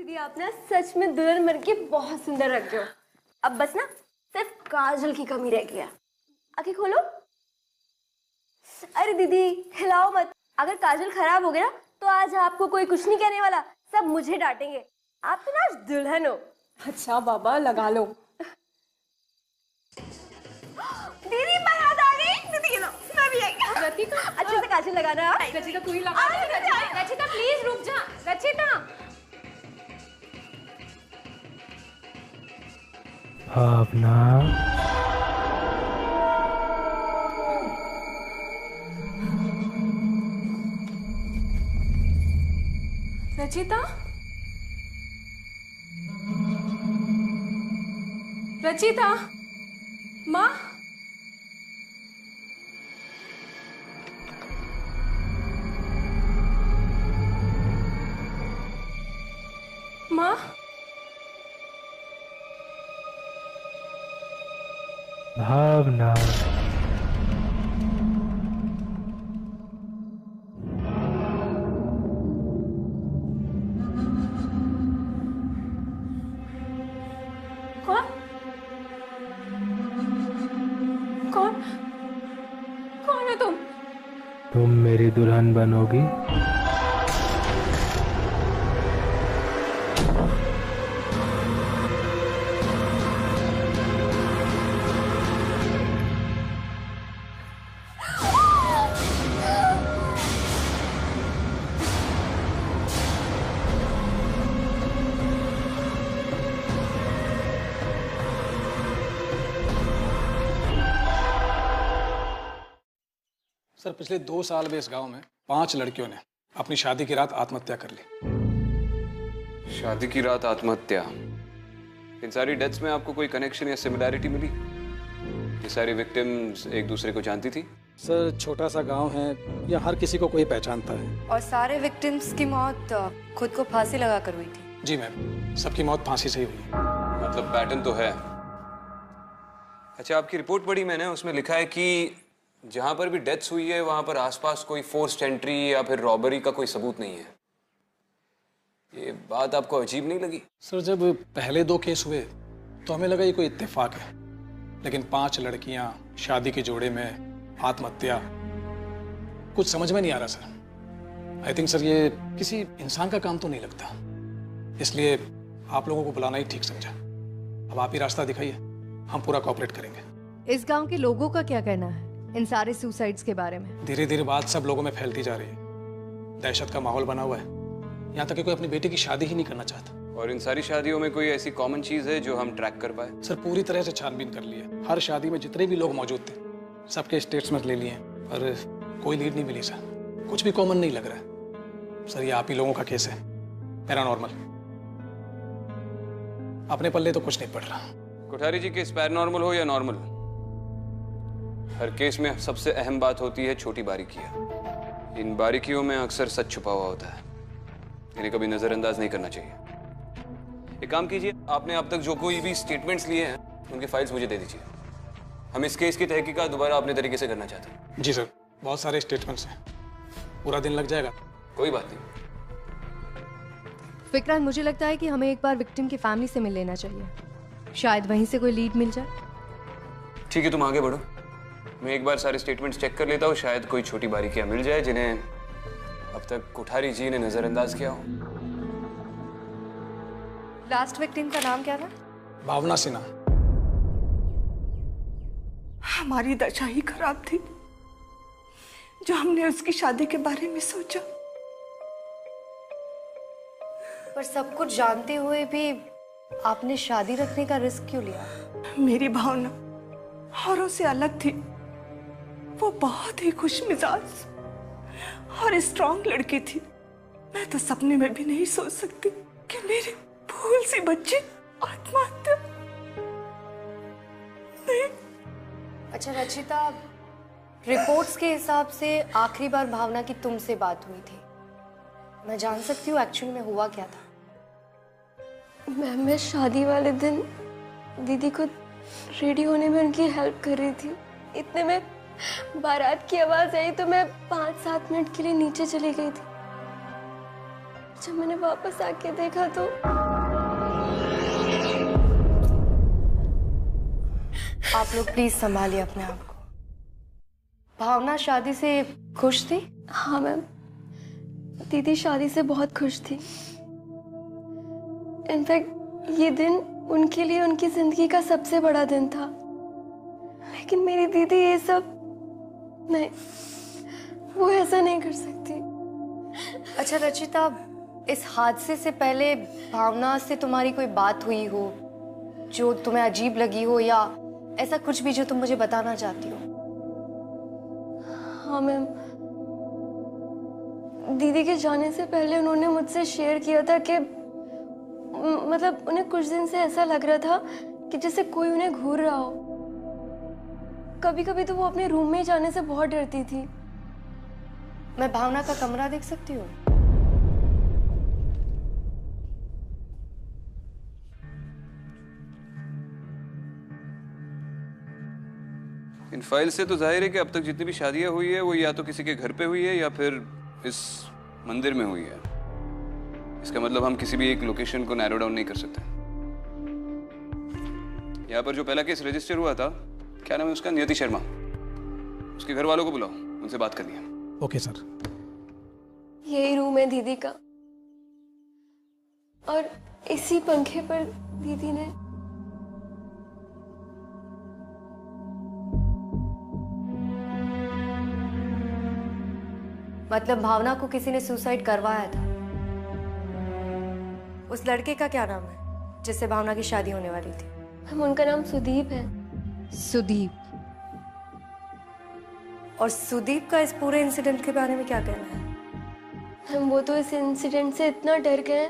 दीदी आप ना सच में दुल्हन बन के बहुत सुंदर लग रहे हो। अब बस ना सिर्फ काजल की कमी रह गया। आंखें खोलो। अरे दीदी हिलाओ मत, अगर काजल खराब हो गया ना तो आज आपको कोई कुछ नहीं कहने वाला, सब मुझे डांटेंगे। आप तो ना आज दुल्हन हो। अच्छा बाबा लगा लो। दीदी बारात आ गई। दीदी लो मैं भी आई। रचिता अच्छे से काजल लगाना। रचिता तू ही लगा दे। रचिता प्लीज रुक जा। रचिता भावना रचिता रचिता माँ माँ भावना कौन कौन कौन है तुम मेरी दुल्हन बनोगी? सर पिछले 2 साल में इस गांव में 5 लड़कियों ने अपनी शादी की रात आत्महत्या कर ली। शादी की रात आत्महत्या। इन सारी डेथ्स में आपको कोई कनेक्शन या सिमिलैरिटी मिली? ये सारी विक्टिम्स एक दूसरे को जानती थी? सर छोटा सा गांव है, यहाँ हर किसी को कोई पहचानता है। और सारे विक्टिम्स की मौत खुद को फांसी लगा कर हुई थी? जी मैम, सबकी मौत फांसी से ही हुई। मतलब पैटर्न तो है। अच्छा आपकी रिपोर्ट पढ़ी मैंने, उसमें लिखा है कि जहां पर भी डेथ्स हुई है वहां पर आसपास कोई फोर्स्ड एंट्री या फिर रॉबरी का कोई सबूत नहीं है। ये बात आपको अजीब नहीं लगी? सर जब पहले 2 केस हुए तो हमें लगा ये कोई इत्तेफाक है, लेकिन 5 लड़कियां शादी के जोड़े में आत्महत्या, कुछ समझ में नहीं आ रहा सर। आई थिंक सर ये किसी इंसान का काम तो नहीं लगता, इसलिए आप लोगों को बुलाना ही ठीक समझा। अब आप ही रास्ता दिखाइए, हम पूरा कोऑपरेट करेंगे। इस गांव के लोगों का क्या कहना है इन सारे सुसाइड्स के बारे में? धीरे धीरे बात सब लोगों में फैलती जा रही है, दहशत का माहौल बना हुआ है, यहाँ तक कि कोई अपनी बेटी की शादी ही नहीं करना चाहता। और इन सारी शादियों में कोई ऐसी कॉमन चीज है जो हम ट्रैक कर पाए? सर पूरी तरह से छानबीन कर ली है, हर शादी में जितने भी लोग मौजूद थे सबके स्टेटमेंट ले लिए, पर कोई लीड नहीं मिली सर, कुछ भी कॉमन नहीं लग रहा है। सर ये आप ही लोगों का केस है, पैरानॉर्मल, अपने पल्ले तो कुछ नहीं पड़ रहा। कोठारी जी केस पैरानॉर्मल हो या नॉर्मल, हर केस में सबसे अहम बात होती है छोटी बारीकियां। इन बारीकियों में अक्सर सच छुपा हुआ होता है, इन्हें कभी नजरअंदाज नहीं करना चाहिए। एक काम कीजिए, आपने अब तक जो कोई भी स्टेटमेंट्स लिए हैं उनकी फाइल्स मुझे दे दीजिए। हम इस केस की तहकीकात दोबारा अपने तरीके से करना चाहते हैं। जी सर, बहुत सारे स्टेटमेंट्स हैं, पूरा दिन लग जाएगा। कोई बात नहीं। विक्रांत मुझे लगता है कि हमें एक बार विक्टिम की फैमिली से मिल लेना चाहिए, शायद वहीं से कोई लीड मिल जाए। ठीक है तुम आगे बढ़ो, मैं एक बार सारे स्टेटमेंट्स चेक कर लेता हूँ, शायद कोई छोटी बारीकियां मिल जाए जिन्हें अब तक कोठारी जी ने नजरअंदाज किया हो। लास्ट विक्टिम का नाम क्या था? भावना सिन्हा। हमारी दशा ही खराब थी जो हमने उसकी शादी के बारे में सोचा। पर सब कुछ जानते हुए भी आपने शादी रखने का रिस्क क्यों लिया? मेरी भावना औरों से अलग थी, वो बहुत ही खुश मिजाज और स्ट्रांग लड़की थी। मैं तो सपने में भी नहीं सोच सकती कि मेरी भूल सी बच्ची आत्महत्या। नहीं। अच्छा रचिता, रिपोर्ट्स के हिसाब से आखिरी बार भावना की तुमसे बात हुई थी, मैं जान सकती हूँ एक्चुअली में हुआ क्या था? मैं शादी वाले दिन दीदी को रेडी होने में उनकी हेल्प कर रही थी। इतने में बारात की आवाज आई तो मैं 5-7 मिनट के लिए नीचे चली गई थी। जब मैंने वापस आके देखा तो आप लोग प्लीज संभालिए अपने आप को। भावना शादी से खुश थी? हाँ मैम, दीदी शादी से बहुत खुश थी। इनफैक्ट ये दिन उनके लिए उनकी जिंदगी का सबसे बड़ा दिन था। लेकिन मेरी दीदी ये सब नहीं, वो ऐसा नहीं कर सकती। अच्छा रचिता, इस हादसे से पहले भावना से तुम्हारी कोई बात हुई हो जो तुम्हें अजीब लगी हो, या ऐसा कुछ भी जो तुम मुझे बताना चाहती हो? हाँ मैम, दीदी के जाने से पहले उन्होंने मुझसे शेयर किया था कि मतलब उन्हें कुछ दिन से ऐसा लग रहा था कि जैसे कोई उन्हें घूर रहा हो। कभी कभी तो वो अपने रूम में जाने से बहुत डरती थी। मैं भावना का कमरा देख सकती हूँ? इन फाइल से तो जाहिर है कि अब तक जितनी भी शादियां हुई है वो या तो किसी के घर पे हुई है या फिर इस मंदिर में हुई है। इसका मतलब हम किसी भी एक लोकेशन को नैरो डाउन नहीं कर सकते। यहाँ पर जो पहला केस रजिस्टर हुआ था, क्या नाम है उसका, नियति शर्मा, उसके घर वालों को बुलाओ, उनसे बात करनी है। Okay sir. यही रूम है दीदी का, और इसी पंखे पर दीदी ने मतलब भावना को किसी ने सुसाइड करवाया था। उस लड़के का क्या नाम है जिससे भावना की शादी होने वाली थी? हम, उनका नाम सुदीप है। सुदीप? और सुदीप का इस पूरे इंसिडेंट के बारे में क्या कहना है? हम, वो तो इस इंसिडेंट से इतना डर गए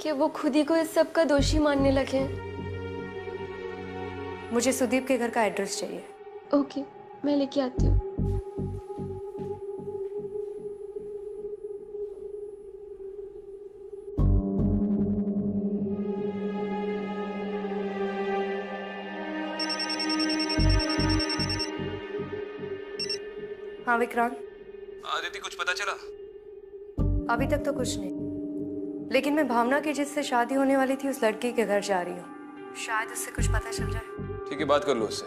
कि वो खुद ही को इस सब का दोषी मानने लगे। मुझे सुदीप के घर का एड्रेस चाहिए। ओके, मैं लेके आती हूँ। हाँ विक्रांत। आदिति, कुछ पता चला? अभी तक तो कुछ नहीं, लेकिन मैं भावना की जिससे शादी होने वाली थी उस लड़की के घर जा रही हूँ। शायद उससे कुछ पता चल जाए। ठीक है, बात कर लो उससे।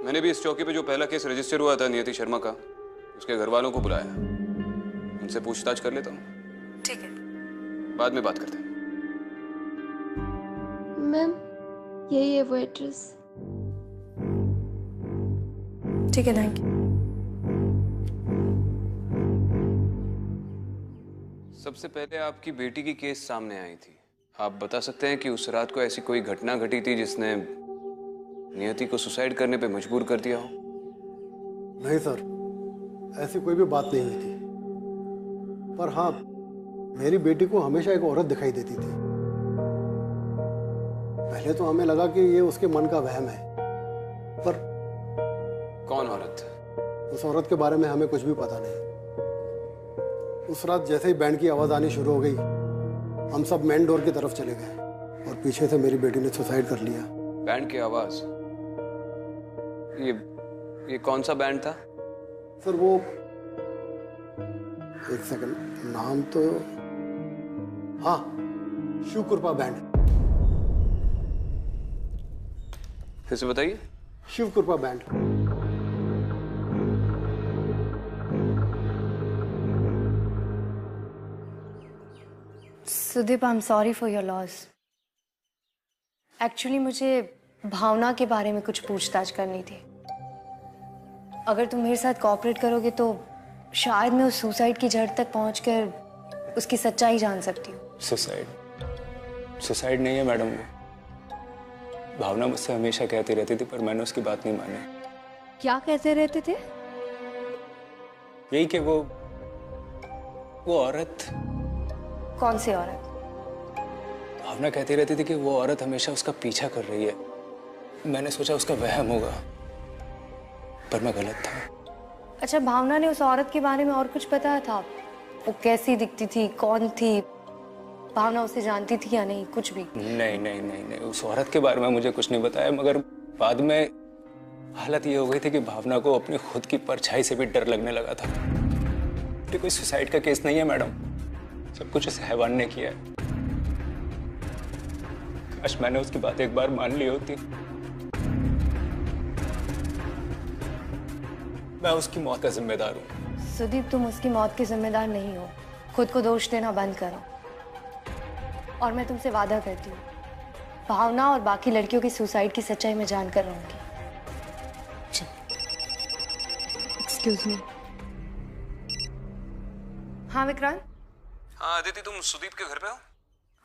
मैंने भी इस चौकी पे जो पहला केस रजिस्टर हुआ था नियति शर्मा का, उसके घर वालों को बुलाया। उनसे पूछताछ कर लेता हूँ। ठीक है, बाद में बात करते हैं। मैम, यही है वो एड्रेस। ठीक है, थैंक यू। सबसे पहले आपकी बेटी की केस सामने आई थी। आप बता सकते हैं कि उस रात को ऐसी कोई घटना घटी थी जिसने नियति को सुसाइड करने पे मजबूर कर दिया हो? नहीं सर, ऐसी कोई भी बात नहीं हुई थी। पर हाँ, मेरी बेटी को हमेशा एक औरत दिखाई देती थी। पहले तो हमें लगा कि ये उसके मन का वहम है, पर कौन औरत? उस औरत के बारे में हमें कुछ भी पता नहीं। उस रात जैसे ही बैंड की आवाज आनी शुरू हो गई, हम सब मेन डोर की तरफ चले गए और पीछे से मेरी बेटी ने सुसाइड कर लिया। बैंड की आवाज? ये कौन सा बैंड था? सर वो, एक सेकंड, नाम तो, हाँ, शिव कृपा बैंड। फिर से बताइए। Shiv Kripa band. Sudeep, I am sorry for your loss. Actually मुझे भावना के बारे में कुछ पूछताछ करनी थी। अगर तुम मेरे साथ कोऑपरेट करोगे तो शायद मैं उस सुसाइड की जड़ तक पहुंचकर उसकी सच्चाई जान सकती हूँ। सुसाइड नहीं है मैडम, वो भावना मुझसे हमेशा कहती रहती थी, पर मैंने उसकी बात नहीं मानी। क्या कहते रहते थे? यही कि वो औरत। कौन सी औरत? भावना कहती रहती थी कि वो औरत हमेशा उसका पीछा कर रही है। मैंने सोचा उसका वहम होगा, पर मैं गलत था। अच्छा, भावना ने उस औरत के बारे में और कुछ बताया था? वो कैसी दिखती थी, कौन थी, भावना उसे जानती थी या नहीं, कुछ भी? नहीं, उस औरत के बारे में मुझे कुछ नहीं बताया, मगर बाद में हालत ये हो गई थी कि भावना को अपनी खुद की परछाई से भी डर लगने लगा था। ये कोई सुसाइड का केस नहीं है मैडम, सब कुछ उस हैवान ने किया है। काश मैंने उसकी बात एक बार मान ली होती। मैं उसकी मौत का जिम्मेदार हूँ। सुदीप, तुम उसकी मौत के जिम्मेदार नहीं हो। खुद को दोष देना बंद करो। और मैं तुमसे वादा करती हूँ, भावना और बाकी लड़कियों की सुसाइड की सच्चाई मैं जानकर रहूंगी। Excuse me. हाँ विक्रांत। हाँ अदिति, तुम सुदीप के घर पे हो?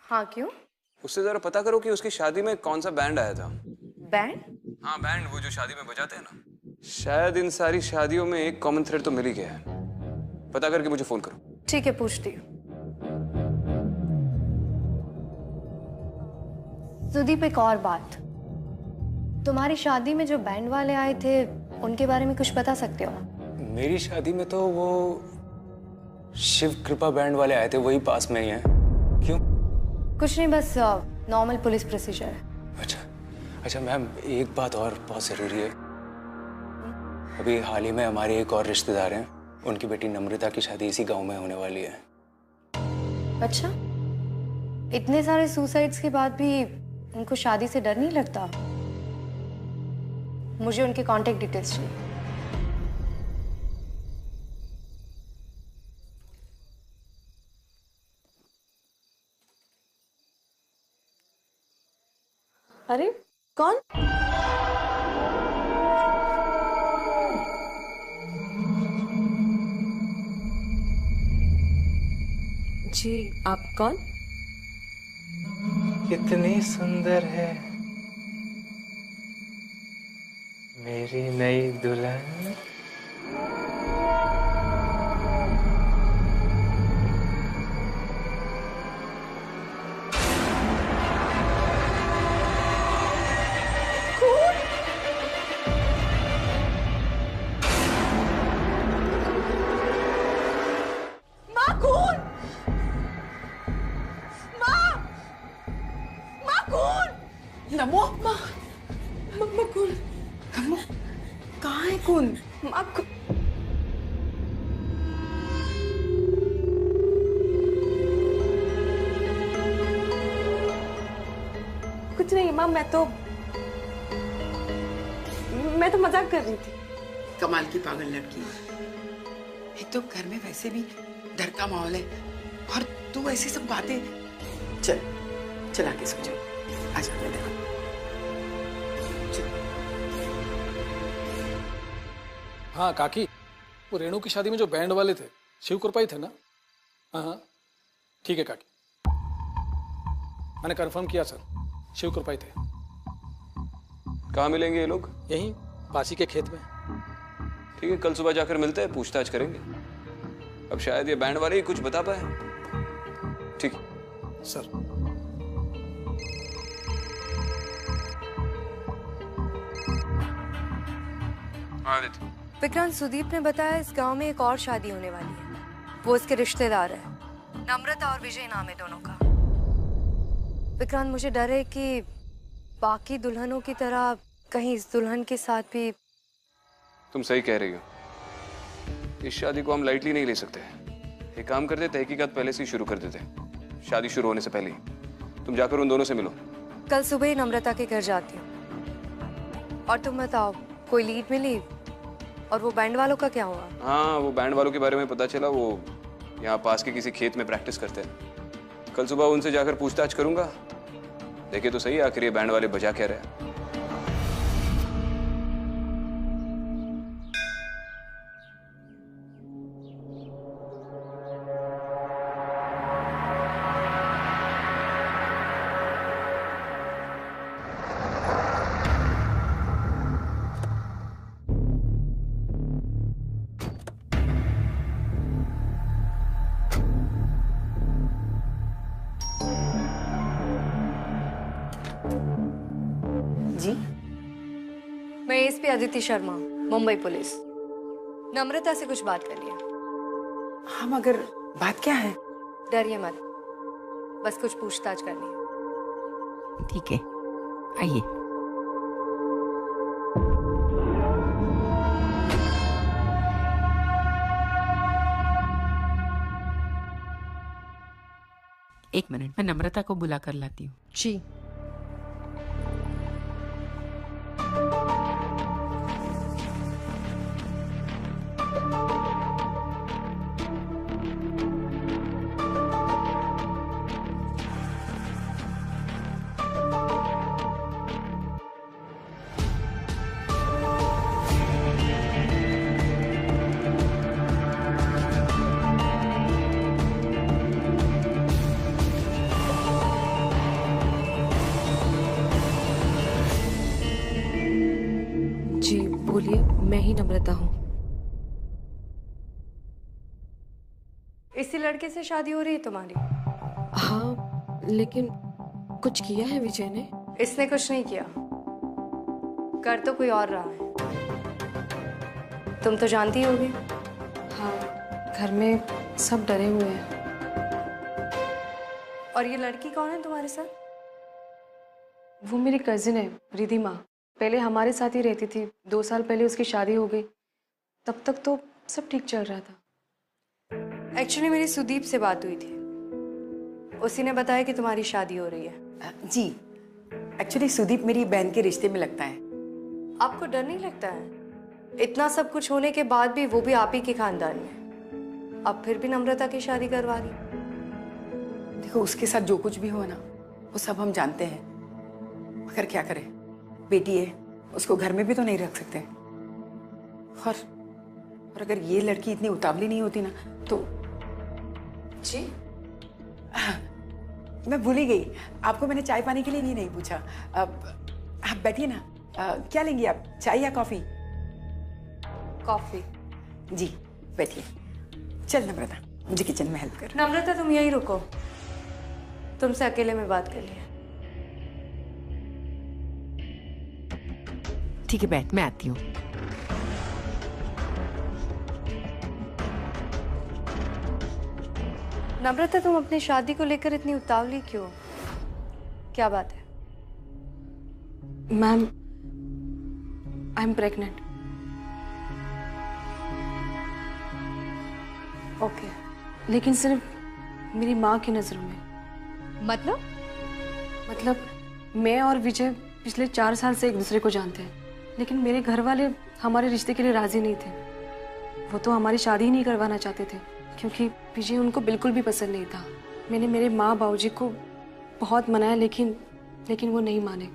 हाँ, क्यों? उससे जरा पता करो कि उसकी शादी में कौन सा बैंड आया था। बैंड? हाँ बैंड, वो जो शादी में बजाते हैं ना। शायद इन सारी शादियों में एक कॉमन थ्रेड तो मिल ही गया है। पता करके मुझे फोन करो। ठीक है, पूछती हूँ। सुदीप, एक और बात, तुम्हारी शादी में जो बैंड वाले आए थे उनके बारे में कुछ बता सकते हो? मेरी शादी में तो वो शिव कृपा बैंड वाले आए थे, वही पास में ही हैं। क्यों? कुछ नहीं, बस नॉर्मल पुलिस प्रोसीजर है। अच्छा मैम, एक बात और बहुत जरूरी है। अभी हाल ही में हमारे एक और रिश्तेदार हैं, उनकी बेटी नम्रता की शादी इसी गांव में होने वाली है। अच्छा, इतने सारे सुसाइड्स के बाद भी उनको शादी से डर नहीं लगता? मुझे उनके कांटेक्ट डिटेल्स चाहिए। अरे कौन? जी, आप कौन? कितनी सुंदर है मेरी नई दुल्हन। नमो माँ, माँ कौन? नमो, कहाँ है कौन? माँ को कुछ नहीं माँ, मैं तो मजाक कर रही थी। कमाल की पागल लड़की। एक तो घर में वैसे भी डर का माहौल है और तू ऐसी सब बातें। चल चला के सो जा। आजा मैं देखा। हाँ काकी, वो रेणु की शादी में जो बैंड वाले थे शिव कृपा ही थे ना? हाँ ठीक है काकी, मैंने कंफर्म किया सर, शिव कृपा ही थे। कहाँ मिलेंगे ये लोग? यहीं पासी के खेत में। ठीक है, कल सुबह जाकर मिलते हैं, पूछताछ करेंगे। अब शायद ये बैंड वाले ही कुछ बता पाए। ठीक सर। विक्रांत, सुदीप ने बताया इस गांव में एक और शादी होने वाली है। वो इसके रिश्तेदार है, नम्रता और विजय नाम है दोनों का। विक्रांत, मुझे डर है कि बाकी दुल्हनों की तरह कहीं इस दुल्हन के साथ भी। तुम सही कह रही हो, इस शादी को हम लाइटली नहीं ले सकते। एक काम करते, तहकीकात पहले से ही शुरू कर देते, शादी शुरू होने से पहले ही। तुम जाकर उन दोनों से मिलो। कल सुबह ही नम्रता के घर जाती हूँ। और तुम बताओ, कोई लीड मिली? और वो बैंड वालों का क्या हुआ? हाँ, वो बैंड वालों के बारे में पता चला, वो यहाँ पास के किसी खेत में प्रैक्टिस करते हैं। कल सुबह उनसे जाकर पूछताछ करूंगा। देखे तो सही आखिर ये बैंड वाले बजा क्या रहे। जी, मैं एसपी अदिति शर्मा, मुंबई पुलिस। नम्रता से कुछ बात करनी है। हाँ मगर बात क्या है? डरिए मत, बस कुछ पूछताछ करनी है। ठीक है, आइए। एक मिनट, मैं नम्रता को बुला कर लाती हूँ। जी। बोलिए, मैं ही नम्रता हूँ। इसी लड़के से शादी हो रही है तुम्हारी? हाँ, लेकिन कुछ किया है विजय ने? इसने कुछ नहीं किया, कर तो कोई और रहा है। तुम तो जानती होगी। हाँ, घर में सब डरे हुए हैं। और ये लड़की कौन है तुम्हारे साथ? वो मेरी कजिन है, रिधिमा। पहले हमारे साथ ही रहती थी। 2 साल पहले उसकी शादी हो गई। तब तक तो सब ठीक चल रहा था। एक्चुअली मेरी सुदीप से बात हुई थी, उसी ने बताया कि तुम्हारी शादी हो रही है। जी, एक्चुअली सुदीप मेरी बहन के रिश्ते में लगता है। आपको डर नहीं लगता है? इतना सब कुछ होने के बाद भी, वो भी आप ही के खानदान में, अब फिर भी नम्रता की शादी करवा दी? देखो, उसके साथ जो कुछ भी हुआ ना, वो सब हम जानते हैं, मगर क्या करें, बेटी है, उसको घर में भी तो नहीं रख सकते। और अगर ये लड़की इतनी उतावली नहीं होती ना तो। जी, मैं भूल ही गई, आपको मैंने चाय पानी के लिए नहीं पूछा। अब आप बैठिए ना। क्या लेंगी आप, चाय या कॉफी? कॉफी। जी, बैठिए। चल नम्रता, मुझे किचन में हेल्प कर। नम्रता, तुम यहीं रुको, तुमसे अकेले में बात कर लिया। ठीक है, बैठ, मैं आती हूँ। नम्रता, तुम अपनी शादी को लेकर इतनी उतावली क्यों? क्या बात है? Ma'am, I am pregnant. Okay, लेकिन सिर्फ मेरी माँ की नजरों में। मतलब मैं और विजय पिछले 4 साल से एक दूसरे को जानते हैं, लेकिन मेरे घर वाले हमारे रिश्ते के लिए राजी नहीं थे। वो तो हमारी शादी ही नहीं करवाना चाहते थे, क्योंकि विजय उनको बिल्कुल भी पसंद नहीं था। मैंने मेरे माँ बाबूजी को बहुत मनाया, लेकिन वो नहीं माने।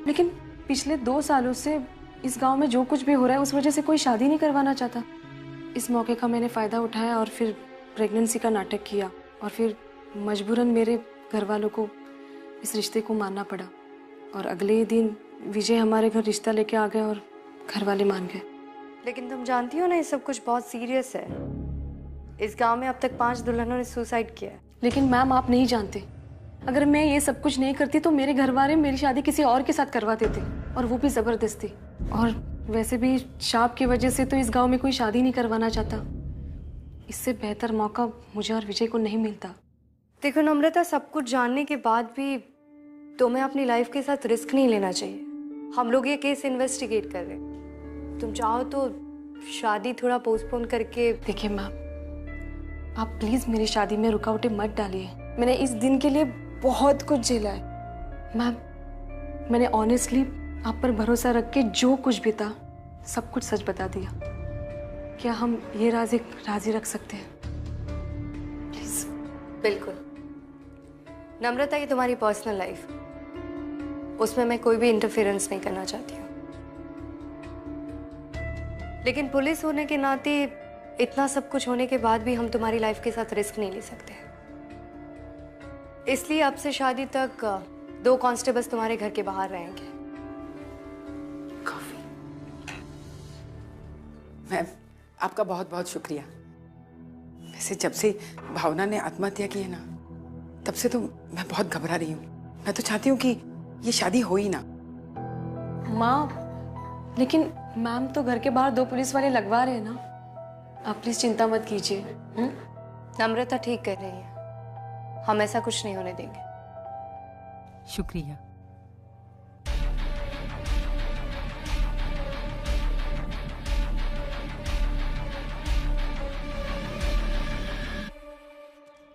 लेकिन पिछले 2 सालों से इस गांव में जो कुछ भी हो रहा है, उस वजह से कोई शादी नहीं करवाना चाहता। इस मौके का मैंने फ़ायदा उठाया और फिर प्रेगनेंसी का नाटक किया, और फिर मजबूरन मेरे घर वालों को इस रिश्ते को मानना पड़ा। और अगले ही दिन विजय हमारे घर रिश्ता लेके आ गया और घर वाले मान गए। लेकिन तुम जानती हो ना, ये सब कुछ बहुत सीरियस है। इस गांव में अब तक 5 दुल्हनों ने सुसाइड किया है। लेकिन मैम, आप नहीं जानते, अगर मैं ये सब कुछ नहीं करती तो मेरे घर वाले मेरी शादी किसी और के साथ करवा देते, और वो भी जबरदस्ती। और वैसे भी शाप की वजह से तो इस गांव में कोई शादी नहीं करवाना चाहता। इससे बेहतर मौका मुझे और विजय को नहीं मिलता। देखो नम्रता, सब कुछ जानने के बाद भी तुम्हें अपनी लाइफ के साथ रिस्क नहीं लेना चाहिए। हम लोग ये केस इन्वेस्टिगेट कर रहे हैं। तुम चाहो तो शादी थोड़ा पोस्टपोन करके। देखिए मैम, आप प्लीज मेरी शादी में रुकावटें मत डालिए। मैंने इस दिन के लिए बहुत कुछ झेला है मैम। मैंने ऑनेस्टली आप पर भरोसा रख के जो कुछ भी था सब कुछ सच बता दिया। क्या हम ये राजी रख सकते हैं प्लीज? बिल्कुल नम्रता, ये तुम्हारी पर्सनल लाइफ, उसमें मैं कोई भी इंटरफेरेंस नहीं करना चाहती हूँ। लेकिन पुलिस होने के नाते इतना सब कुछ होने के बाद भी हम तुम्हारी लाइफ के साथ रिस्क नहीं ले सकते। इसलिए अब से शादी तक 2 कांस्टेबल्स तुम्हारे घर के बाहर रहेंगे। कॉफी। मैम, आपका बहुत बहुत शुक्रिया। वैसे जब से भावना ने आत्महत्या की है ना, तब से तो मैं बहुत घबरा रही हूँ। मैं तो चाहती हूँ कि ये शादी हो ही ना। माँ, लेकिन मैम तो घर के बाहर 2 पुलिस वाले लगवा रहे हैं ना। आप प्लीज चिंता मत कीजिए। नम्रता ठीक कर रही है, हम ऐसा कुछ नहीं होने देंगे। शुक्रिया।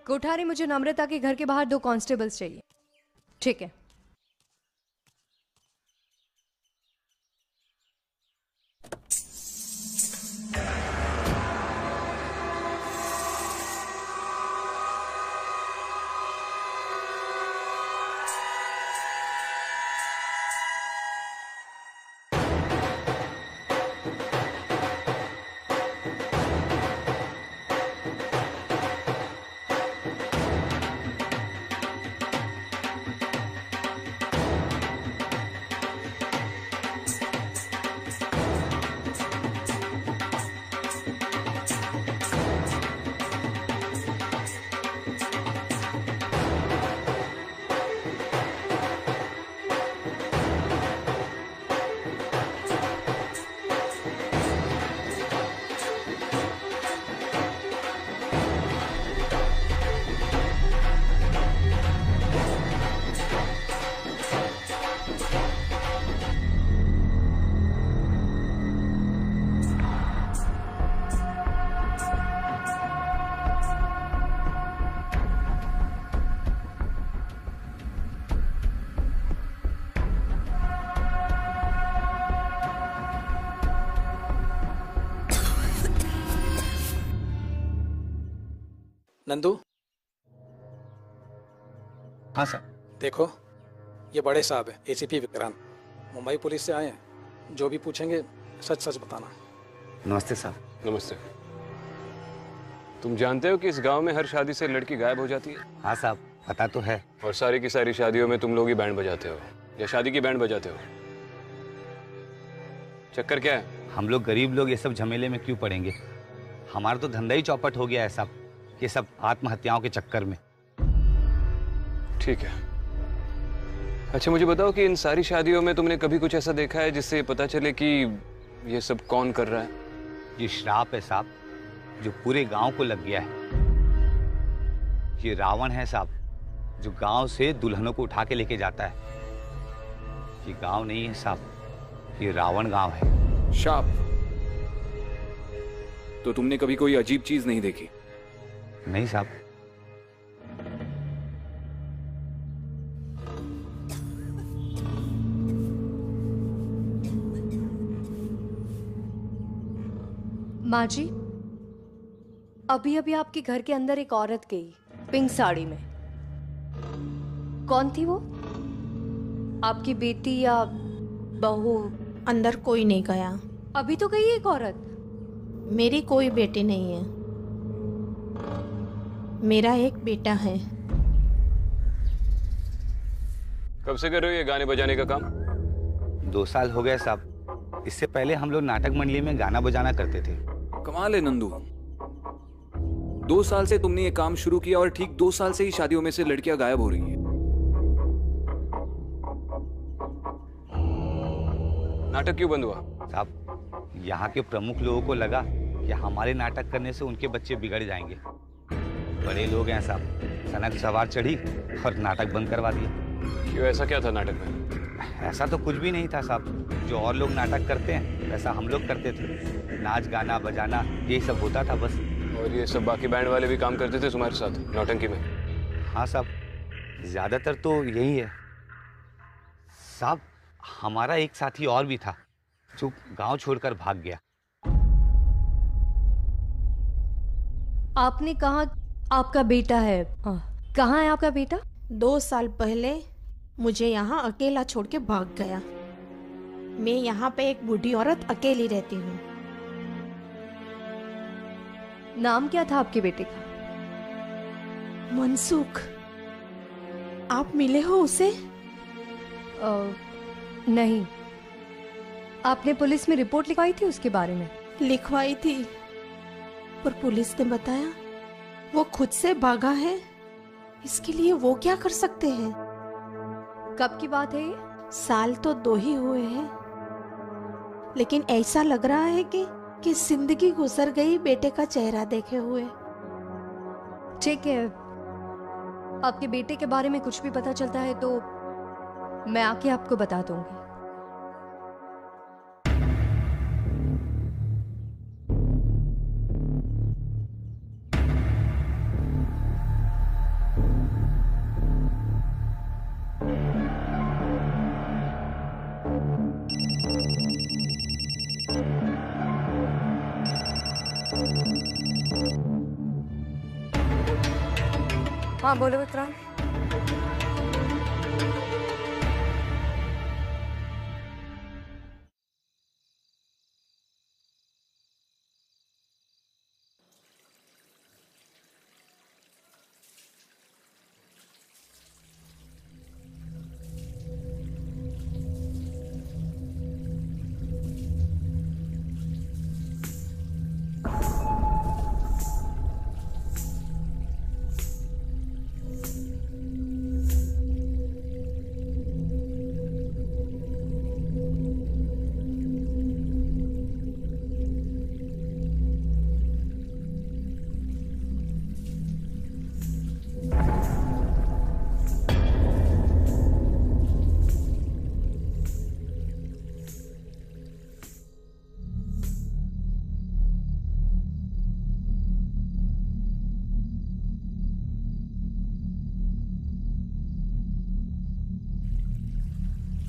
कोठारी, मुझे नम्रता के घर के बाहर 2 कांस्टेबल्स चाहिए। ठीक है। नंदू। हाँ सर। देखो, ये बड़े साहब है, एसीपी विक्रांत, मुंबई पुलिस से आए हैं। जो भी पूछेंगे सच सच बताना। नमस्ते साहब। नमस्ते। तुम जानते हो कि इस गांव में हर शादी से लड़की गायब हो जाती है? हाँ साहब, पता तो है। और सारी की सारी शादियों में तुम लोग ही बैंड बजाते हो या शादी की बैंड बजाते हो? चक्कर क्या है? हम लोग गरीब लोग ये सब झमेले में क्यों पड़ेंगे? हमारा तो धंधा ही चौपट हो गया है साहब, ये सब आत्महत्याओं के चक्कर में। ठीक है। अच्छा मुझे बताओ कि इन सारी शादियों में तुमने कभी कुछ ऐसा देखा है जिससे पता चले कि ये सब कौन कर रहा है? ये श्राप है साहब, जो पूरे गांव को लग गया है। ये रावण है साहब, जो गांव से दुल्हनों को उठा के लेके जाता है। ये गांव नहीं है साहब, ये रावण गांव है। शाप? तो तुमने कभी कोई अजीब चीज नहीं देखी? नहीं साहब। माँ जी, अभी अभी आपके घर के अंदर एक औरत गई पिंक साड़ी में। कौन थी वो? आपकी बेटी या बहू? अंदर कोई नहीं गया। अभी तो गई एक औरत। मेरी कोई बेटी नहीं है, मेरा एक बेटा है। कब से कर रहे हो ये गाने बजाने का काम? 2 साल हो गए साहब। इससे पहले हम लोग नाटक मंडली में गाना बजाना करते थे। कमाल है नंदू, 2 साल से तुमने ये काम शुरू किया और ठीक 2 साल से ही शादियों में से लड़कियां गायब हो रही हैं। नाटक क्यों बंद हुआ? साहब, यहाँ के प्रमुख लोगों को लगा कि हमारे नाटक करने से उनके बच्चे बिगड़ जाएंगे। बड़े लोग हैं साहब, सनक सवार चढ़ी और नाटक बंद करवा दिया। क्यों, ऐसा क्या था नाटक में? ऐसा तो कुछ भी नहीं था साहब। जो और लोग नाटक करते हैं वैसा हम लोग करते थे। नाच गाना बजाना यही सब होता था बस। और ये सब बाकी बैंड वाले भी काम करते थे तुम्हारे साथ नौटंकी में? हाँ साहब, ज्यादातर तो यही है साहब। हमारा एक साथी और भी था जो गांव छोड़कर भाग गया। आपने कहा आपका बेटा है, कहाँ है आपका बेटा? 2 साल पहले मुझे यहाँ अकेला छोड़ के भाग गया। मैं यहाँ पे एक बूढ़ी औरत अकेली रहती हूँ। नाम क्या था आपके बेटे का? मनसुख। आप मिले हो उसे? नहीं। आपने पुलिस में रिपोर्ट लिखवाई थी उसके बारे में? लिखवाई थी, पर पुलिस ने बताया वो खुद से भागा है। इसके लिए वो क्या कर सकते हैं? कब की बात है ये? साल तो 2 ही हुए हैं, लेकिन ऐसा लग रहा है कि जिंदगी गुजर गई बेटे का चेहरा देखे हुए। ठीक है, आपके बेटे के बारे में कुछ भी पता चलता है तो मैं आके आपको बता दूंगी। हाँ बोलो विक्रांत।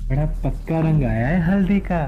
बड़ा पक्का रंग आया है हल्दी का।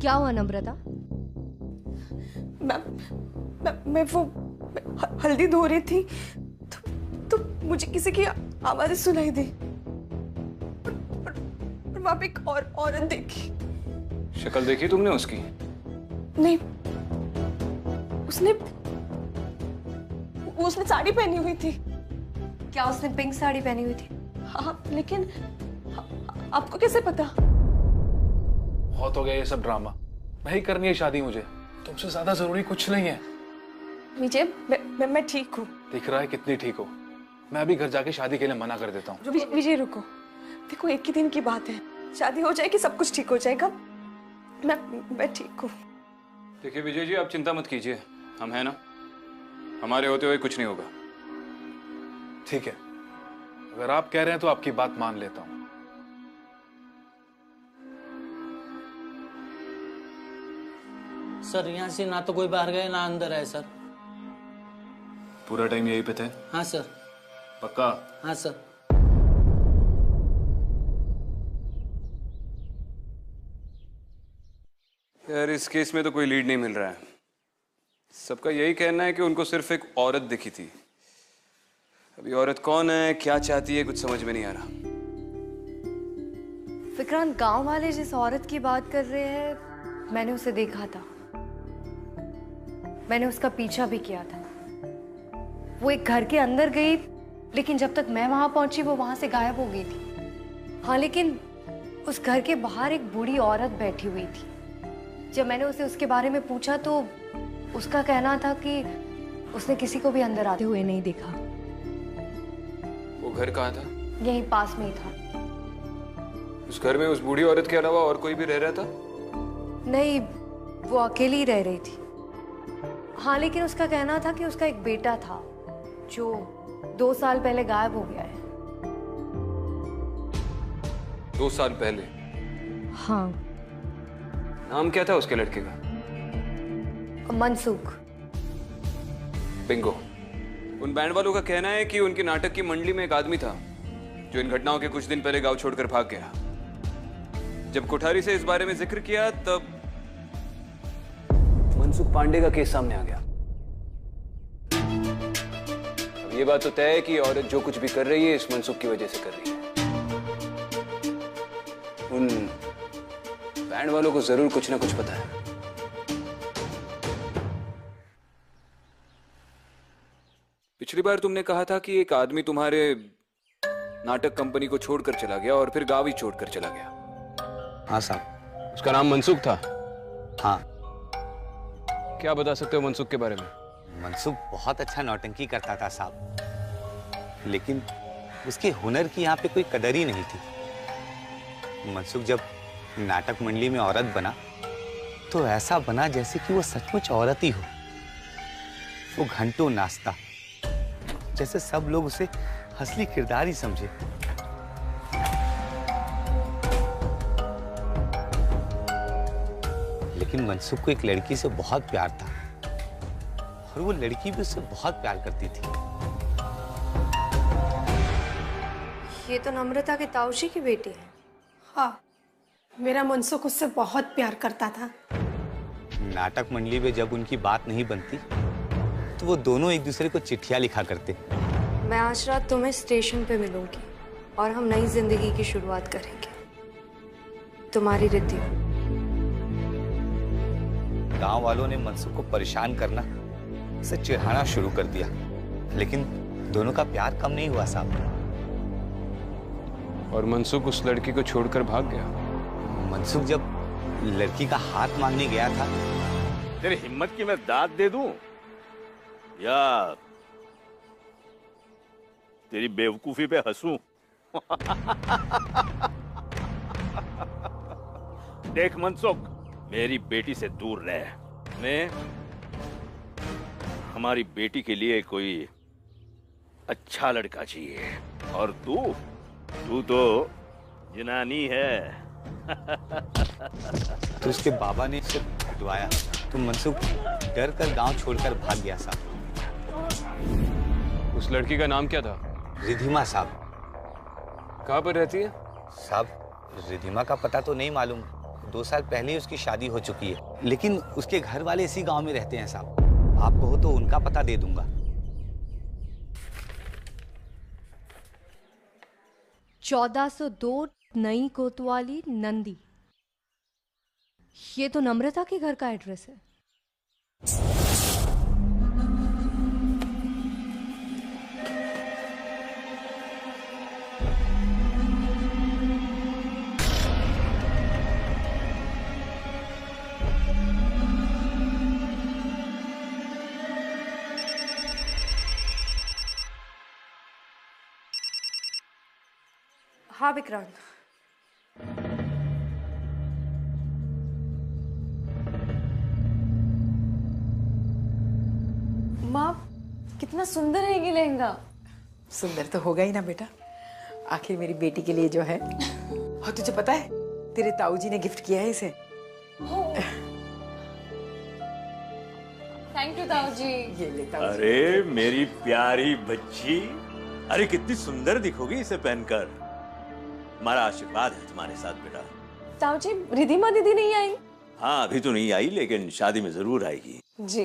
क्या हुआ नम्रता? मैं वो हल्दी धो रही थी तो मुझे किसी की आवाज सुनाई दी और वहां पे एक और औरत देखी। शक्ल देखी तुमने उसकी? नहीं, उसने साड़ी पहनी हुई थी। क्या उसने पिंक साड़ी पहनी हुई थी? हाँ, लेकिन आपको कैसे पता? बहुत हो गया ये सब ड्रामा। नहीं करनी है शादी मुझे, तुमसे ज्यादा जरूरी कुछ नहीं है। विजय, मैं ठीक हूँ। दिख रहा है कितनी ठीक हो। मैं अभी घर जाके शादी के लिए मना कर देता हूँ। विजय रुको, देखो एक ही दिन की बात है, शादी हो जाएगी, सब कुछ ठीक हो जाएगा। मैं ठीक हूँ। देखिए विजय जी, आप चिंता मत कीजिए, हम हैं ना, हमारे होते हुए कुछ नहीं होगा। ठीक है, अगर आप कह रहे हैं तो आपकी बात मान लेता हूँ। सर यहाँ से ना तो कोई बाहर गए ना अंदर है सर। पूरा टाइम यहीं पे थे? हाँ सर। पक्का? हाँ सर। यार इस केस में तो कोई लीड नहीं मिल रहा है। सबका यही कहना है कि उनको सिर्फ एक औरत दिखी थी। अभी औरत कौन है, क्या चाहती है, कुछ समझ में नहीं आ रहा। विक्रांत, गांव वाले जिस औरत की बात कर रहे हैं, मैंने उसे देखा था। मैंने उसका पीछा भी किया था। वो एक घर के अंदर गई, लेकिन जब तक मैं वहां पहुंची वो वहां से गायब हो गई थी। हाँ, लेकिन उस घर के बाहर एक बूढ़ी औरत बैठी हुई थी। जब मैंने उसे उसके बारे में पूछा तो उसका कहना था कि उसने किसी को भी अंदर आते हुए नहीं देखा। वो घर कहाँ था? यहीं पास में ही था। उस घर में उस बूढ़ी औरत के अलावा और कोई भी रह रहा था? नहीं, वो अकेली ही रह रही थी। हाँ, लेकिन उसका कहना था कि उसका एक बेटा था जो 2 साल पहले गायब हो गया है। 2 साल पहले? हाँ। नाम क्या था उसके लड़के का? मनसुख। बिंगो। उन बैंड वालों का कहना है कि उनके नाटक की मंडली में एक आदमी था जो इन घटनाओं के कुछ दिन पहले गांव छोड़कर भाग गया। जब कोठारी से इस बारे में जिक्र किया तब मनसुख पांडे का केस सामने आ गया। अब ये बात तो तय है कि औरत जो कुछ भी कर रही है इस मनसुख की वजह से कर रही है। उन बैंड वालों को जरूर कुछ ना कुछ पता है। पिछली बार तुमने कहा था कि एक आदमी तुम्हारे नाटक कंपनी को छोड़कर चला गया और फिर गांव ही छोड़कर चला गया। हाँ साहब। उसका नाम मनसुख था? हाँ। क्या बता सकते हो मनसुख के बारे में? मनसुख बहुत अच्छा नौटंकी करता था साहब, लेकिन उसके हुनर की यहाँ पे कोई कदर ही नहीं थी। मनसुख जब नाटक मंडली में औरत बना तो ऐसा बना जैसे कि वो सचमुच औरत ही हो। वो घंटों नाचता जैसे सब लोग उसे असली किरदार ही समझे। लेकिन मनसुख को एक लड़की से बहुत प्यार था और वो लड़की भी उससे बहुत प्यार करती थी। ये तो नम्रता के ताऊजी की बेटी है। हाँ, मेरा मनसुख उससे बहुत प्यार करता था। नाटक मंडली में जब उनकी बात नहीं बनती तो वो दोनों एक दूसरे को चिट्ठियां लिखा करते। मैं आज रात तुम्हें स्टेशन पे मिलूंगी और हम नई जिंदगी की शुरुआत करेंगे। तुम्हारी रिद्धि। गांव वालों ने मनसुख को परेशान करना, उसे चिढ़ाना शुरू कर दिया, लेकिन दोनों का प्यार कम नहीं हुआ साहब। और मनसुख उस लड़की को छोड़कर भाग गया। मनसुख जब लड़की का हाथ मांगने गया था। तेरी हिम्मत की मैं दाद दे दूं या तेरी बेवकूफी पे हंसूं? देख मनसुख, मेरी बेटी से दूर रह। मैं हमारी बेटी के लिए कोई अच्छा लड़का चाहिए, और तू तो जनानी है। तो उसके बाबा ने उसे हटवाया तो मनसुख डर कर गांव छोड़कर भाग गया साहब। उस लड़की का नाम क्या था? रिधिमा साहब। कहाँ पर रहती है? साहब रिधिमा का पता तो नहीं मालूम, 2 साल पहले ही उसकी शादी हो चुकी है, लेकिन उसके घर वाले इसी गांव में रहते हैं साहब। आप कहो तो उनका पता दे दूंगा। 1402 नई कोतवाली नंदी। ये तो नम्रता के घर का एड्रेस है। हाँ विक्रांत। माँ, कितना सुंदर है ये लहंगा। सुंदर तो होगा ही ना बेटा, आखिर मेरी बेटी के लिए जो है। और तुझे पता है तेरे ताऊजी ने गिफ्ट किया है इसे। थैंक यू ताऊजी। ये ले ताऊजी। अरे मेरी प्यारी बच्ची, अरे कितनी सुंदर दिखोगी इसे पहनकर। हमारा आशीर्वाद है तुम्हारे साथ बेटा। ताऊजी, रिधिमा दीदी नहीं आई? हाँ, अभी तो नहीं आई, लेकिन शादी में जरूर आएगी। जी।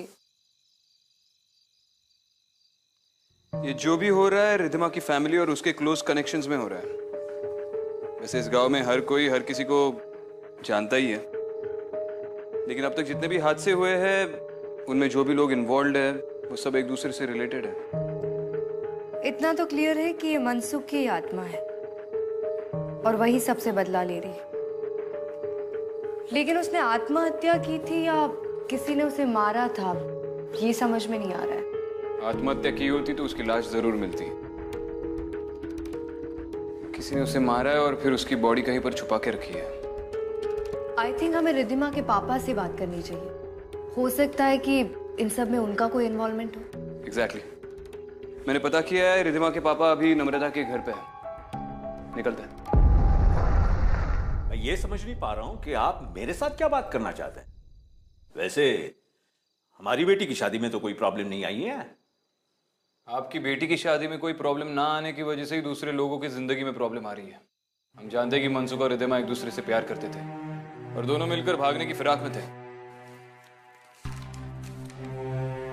ये जो भी हो रहा है रिधिमा की फैमिली और उसके क्लोज कनेक्शंस में हो रहा है। वैसे इस गांव में हर कोई हर किसी को जानता ही है, लेकिन अब तक जितने भी हादसे हुए हैं उनमें जो भी लोग इन्वॉल्व है वो सब एक दूसरे से रिलेटेड है। इतना तो क्लियर है कि ये मनसुख की आत्मा है और वही सबसे बदला ले रही है। लेकिन उसने आत्महत्या की थी या किसी ने उसे मारा था, ये समझ में नहीं आ रहा है। आत्महत्या की होती तो उसकी लाश जरूर मिलती। किसी ने उसे मारा है और फिर उसकी बॉडी कहीं पर छुपा के रखी है। आई थिंक हमें रिधिमा के पापा से बात करनी चाहिए। हो सकता है कि इन सब में उनका कोई इन्वॉल्वमेंट हो। एग्जैक्टली। मैंने पता किया है, रिधिमा के पापा अभी नम्रता के घर पे है। निकलते हैं। ये समझ नहीं पा रहा हूं कि आप मेरे साथ क्या बात करना चाहते हैं। वैसे हमारी बेटी की शादी में तो कोई प्रॉब्लम नहीं आई है। आपकी बेटी की शादी में कोई प्रॉब्लम ना आने की वजह से ही दूसरे लोगों की जिंदगी में प्रॉब्लम आ रही है। हम जानते हैं कि मनसुख और रिद्धिमा एक दूसरे से प्यार करते थे और दोनों मिलकर भागने की फिराक में थे।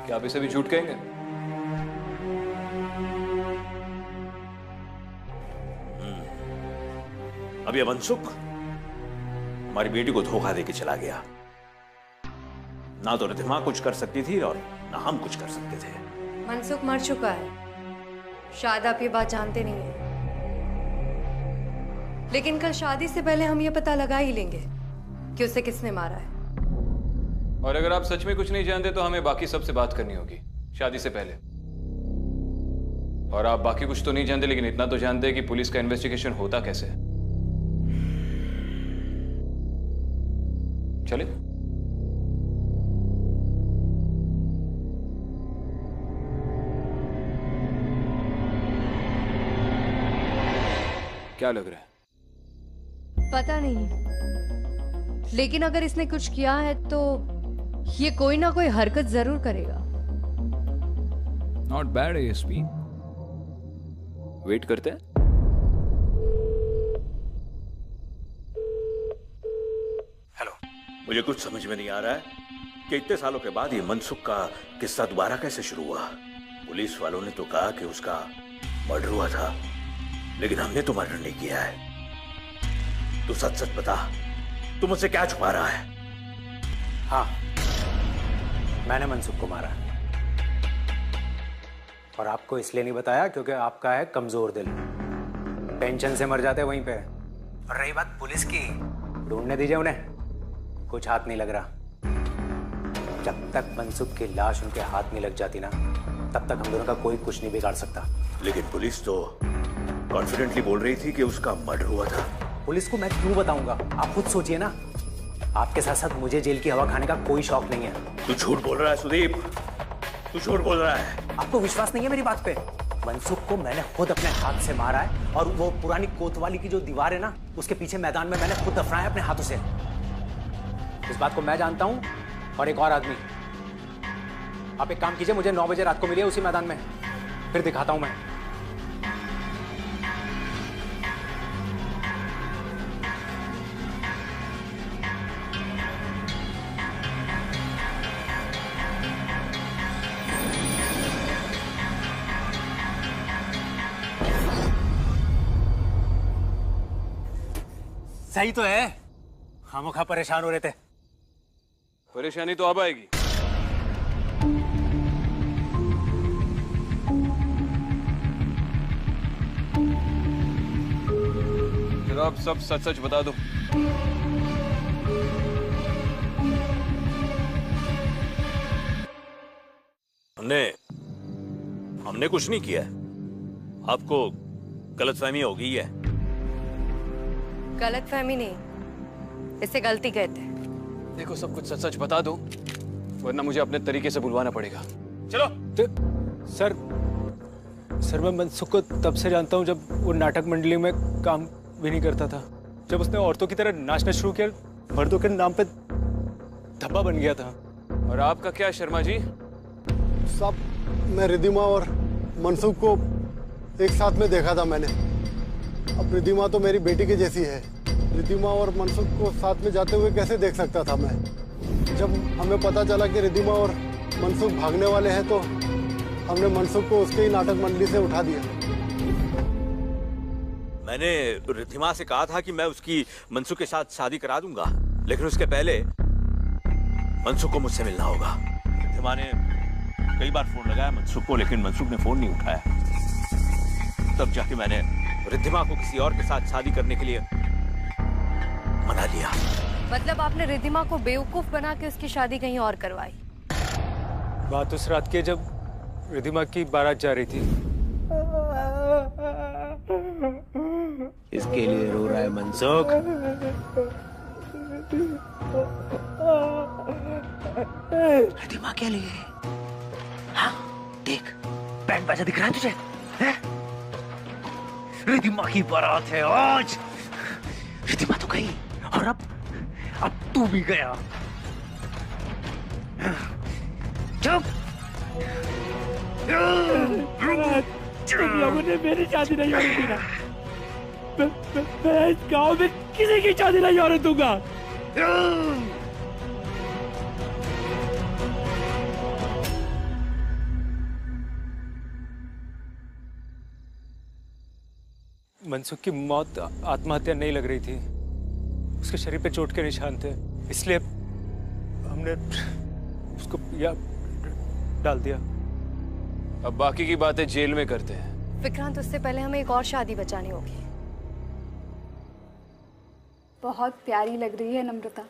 क्या आप इसे भी झूठ कहेंगे? अब ये मनसुख हमारी बेटी को धोखा देके चला गया। ना तो रिद्धिमा कुछ कर सकती थी और ना हम कुछ कर सकते थे। मनसुख मर चुका है, शायद आप ये बात जानते नहीं हैं। लेकिन कल शादी से पहले हम ये पता लगा ही लेंगे कि उसे किसने मारा है। और अगर आप सच में कुछ नहीं जानते तो हमें बाकी सबसे बात करनी होगी शादी से पहले। और आप बाकी कुछ तो नहीं जानते, लेकिन इतना तो जानते हैं कि पुलिस का इन्वेस्टिगेशन होता कैसे है। चले। क्या लग रहा है? पता नहीं, लेकिन अगर इसने कुछ किया है तो ये कोई ना कोई हरकत जरूर करेगा। Not bad ASP. वेट करते हैं। मुझे कुछ समझ में नहीं आ रहा है कि इतने सालों के बाद ये मनसुख का किस्सा दोबारा कैसे शुरू हुआ। पुलिस वालों ने तो कहा कि उसका मर्डर हुआ था, लेकिन हमने तो मर्डर नहीं किया है। तू सच सच बता, तू मुझसे क्या छुपा रहा है? हाँ, मैंने मनसुख को मारा और आपको इसलिए नहीं बताया क्योंकि आपका है कमजोर दिल। टेंशन से मर जाते वहीं पे। और रही बात पुलिस की, ढूंढने दीजिए उन्हें, कुछ हाथ नहीं लग रहा। जब तक मनसुख की लाश उनके हाथ नहीं लग जाती ना, तब तक हम दोनों का कोई कुछ नहीं बिगाड़ सकता। लेकिन पुलिस तो कॉन्फिडेंटली बोल रही थी कि उसका मर्डर हुआ था। पुलिस को मैं क्यों बताऊंगा? आप खुद सोचिए ना। आपके साथ साथ मुझे जेल की हवा खाने का कोई शौक नहीं है। तू झूठ बोल रहा है सुदीप, तू झूठ बोल रहा है। आपको विश्वास नहीं है मेरी बात पे? मनसुख को मैंने खुद अपने हाथ से मारा है और वो पुरानी कोतवाली की जो दीवार है ना, उसके पीछे मैदान में मैंने खुद दफनाया अपने हाथों से। इस बात को मैं जानता हूं और एक और आदमी। आप एक काम कीजिए, मुझे 9 बजे रात को मिलिए उसी मैदान में, फिर दिखाता हूं मैं। सही तो है, खामोखा परेशान हो रहे थे। परेशानी तो अब आएगी। चलो आप सब सच सच बता दो। हमने कुछ नहीं किया। आपको गलतफहमी हो गई है। गलतफहमी नहीं, इसे गलती कहते हैं। देखो सब कुछ सच सच बता दो, वरना मुझे अपने तरीके से बुलवाना पड़ेगा। चलो। सर मैं मनसुख को तब से जानता हूँ जब वो नाटक मंडली में काम भी नहीं करता था। जब उसने औरतों की तरह नाचना शुरू किया, मर्दों के नाम पे धब्बा बन गया था। और आपका क्या शर्मा जी? सब मैं रिद्धिमा और मनसुख को एक साथ में देखा था मैंने। अब रिद्धिमा तो मेरी बेटी की जैसी है, रिद्धिमा और मनसुख को साथ में जाते हुए कैसे देख सकता था मैं? जब हमें पता चला कि रिद्धिमा और मनसुख भागने वाले हैं तो हमने मनसुख को उसके ही नाटक मंडली से उठा दिया। मैंने रिद्धिमा से कहा था कि मैं उसकी मनसुख के साथ शादी करा दूंगा, लेकिन उसके पहले मनसुख को मुझसे मिलना होगा। रिद्धिमा ने कई बार फोन लगाया मनसुख को, लेकिन मनसुख ने फोन नहीं उठाया। तब जाके मैंने रिद्धिमा को किसी और के साथ शादी करने के लिए मना लिया। मतलब आपने रिद्धिमा को बेवकूफ बना के उसकी शादी कहीं और करवाई? बात उस रात की जब रिद्धिमा की बारात जा रही थी। इसके लिए रो रहा है मनसुख? रिद्धिमा के लिए? हाँ, देख बैंड बाजा दिख रहा है तुझे? है? रिद्धिमा की बारात है आज। रिद्धिमा तो गई अब तू भी गया। चुप। तुम लोगों ने मेरी शादी नहीं होने दी ना। मैं इस गांव में किसी की शादी नहीं होने दूंगा। मनसुख की मौत आत्महत्या नहीं लग रही थी, उसके शरीर पे चोट के निशान थे, इसलिए हमने उसको डाल दिया। अब बाकी की बातें जेल में करते हैं। विक्रांत, उससे पहले हमें एक और शादी बचानी होगी। बहुत प्यारी लग रही है नम्रता।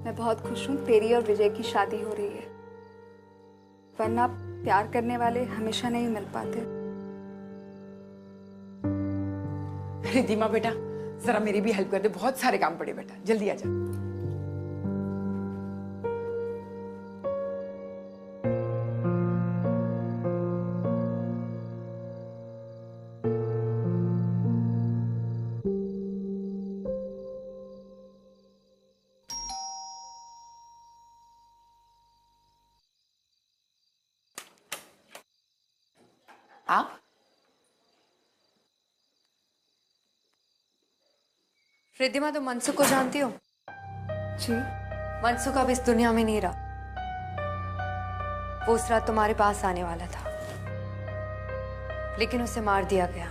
मैं बहुत खुश हूँ तेरी और विजय की शादी हो रही है, वरना प्यार करने वाले हमेशा नहीं मिल पाते। रिद्धिमा बेटा, जरा मेरी भी हेल्प कर दे, बहुत सारे काम पड़े बेटा, जल्दी आ जा। आप रिद्धिमा, तुम मनसुख को जानती हो? जी। मनसुख अब इस दुनिया में नहीं रहा। वो उस रात तुम्हारे पास आने वाला था, लेकिन उसे मार दिया गया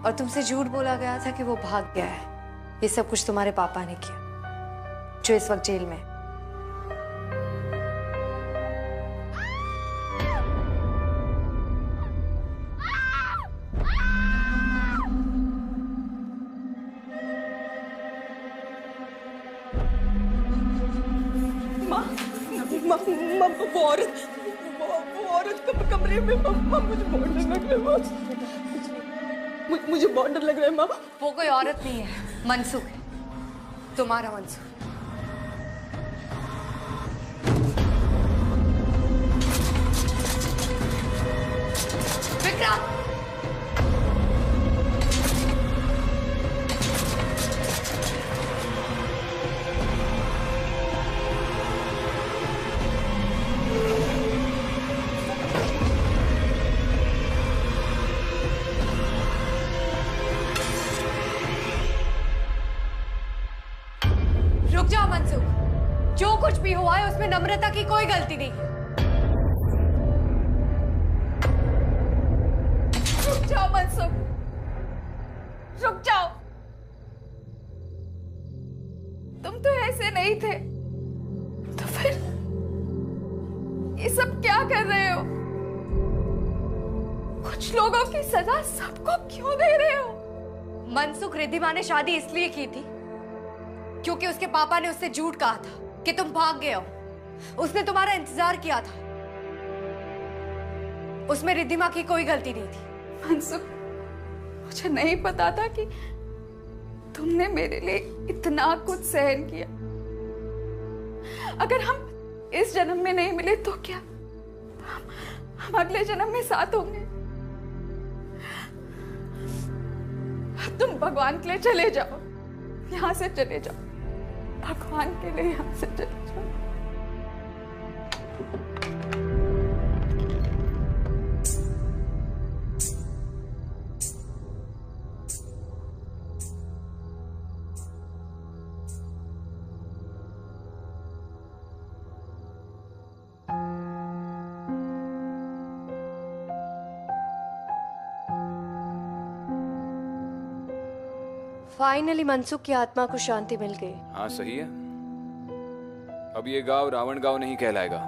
और तुमसे झूठ बोला गया था कि वो भाग गया है। ये सब कुछ तुम्हारे पापा ने किया, जो इस वक्त जेल में है। कमरे में मुझे बहुत डर लग रहा है माँ। वो कोई औरत नहीं है, मनसुख है, तुम्हारा मनसुख। विक्रम! रुक जाओ मनसुख, जो कुछ भी हुआ है उसमें नम्रता की कोई गलती नहीं है। रुक जाओ मनसुख, रुक जाओ। तुम तो ऐसे नहीं थे, तो फिर ये सब क्या कर रहे हो? कुछ लोगों की सजा सबको क्यों दे रहे हो? मनसुख, रिद्धिमा ने शादी इसलिए की थी क्योंकि उसके पापा ने उससे झूठ कहा था कि तुम भाग गए हो। उसने तुम्हारा इंतजार किया था, उसमें रिद्धिमा की कोई गलती नहीं थी। मनसुख, मुझे नहीं पता था कि तुमने मेरे लिए इतना कुछ सहन किया। अगर हम इस जन्म में नहीं मिले तो क्या हम अगले जन्म में साथ होंगे? तुम भगवान के लिए चले जाओ, यहाँ से चले जाओ, भगवान के लिए यहाँ से चले जाओ। फाइनली मनसुख की आत्मा को शांति मिल गई। हाँ सही है। अब ये गांव रावण गांव नहीं कहलाएगा।